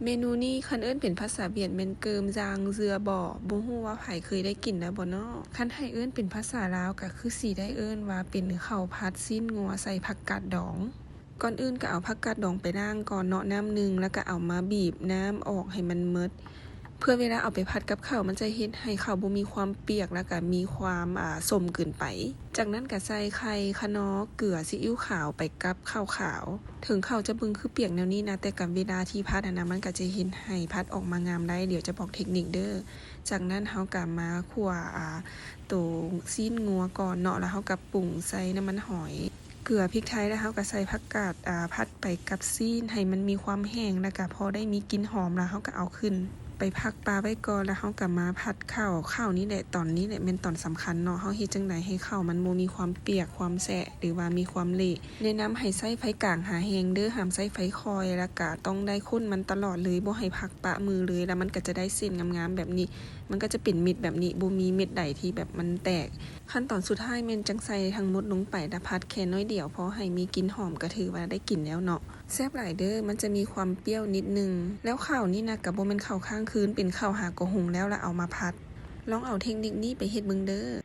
เมนูนี้คันเอิ้นเป็นภาษาเวียดแม่นเกิมจางเจือบ่ฮู้ว่าไผเคยได้กินแล้วบ่เนาะคันให้เอิ้นเป็นภาษาลาวก็คือสิได้เอิ้นว่าเป็นข้าวผัดซีนงัวใส่ผักกาดดองก่อนอื่นก็เอาผักกาดดองไปล้างก่อนเนาะน้ำนึงแล้วก็เอามาบีบน้ำออกให้มันหมดเพื่อเวลาเอาไปผัดกับข้าวมันจะเฮ็ดให้ข้าวบ่มีความเปียกแล้วก็มีความส้มเกินไปจากนั้นก็ใส่ไข่คะน้อเกลือซีอิ๊วขาวไปกับข้าวขาวถึงข้าวจะบึงคือเปียกแนวนี้นะแต่กับเวลาที่ผัดนะมันก็จะเฮ็ดให้ผัดออกมางามได้เดี๋ยวจะบอกเทคนิคเด้อจากนั้นเฮาก็มาคั่วตัวซีนงัวก่อนเนาะแล้วเฮาก็ปรุงใส่น้ำมันหอยเกลือพริกไทยแล้วเฮาก็ใส่ผักกาดผัดไปกับซีนให้มันมีความแห้งแล้วก็พอได้มีกลิ่นหอมแล้วเฮาก็เอาขึ้นไปพักปลาไว้ก่อนแล้วเฮาก็มาผัดข้าวนี่แหละตอนนี้แหละเป็นตอนสำคัญเนาะเฮาเฮ็ดจังได๋ให้ข้าวมันบ่มีความเปียกความแฉะหรือว่ามีความเละแนะนำให้ใช้ไฟกลางหาแฮงเด้อห้ามใช้ไฟคอยแล้วก็ต้องได้คนมันตลอดเลยบ่ให้พักปะมือเลยแล้วมันก็จะได้เส้นงามๆแบบนี้มันก็จะเป็นเม็ดแบบนี้บ่มีเม็ดใดที่แบบมันแตกขั้นตอนสุดท้ายแม่นจังใส่ทั้งหมดลงไปแล้วผัดแค่น้อยเดียวพอให้มีกลิ่นหอมก็ถือว่าได้กินแล้วเนาะแซ่บหลายเด้อมันจะมีความเปรี้ยวนิดนึงแล้วข้าวนี่นะก็บ่แม่นข้าวข้างคืนเป็นข้าวหากะหุงแล้วเอามาผัดลองเอาเทคนิคนี้ไปเฮ็ดเบิ่งเด้อ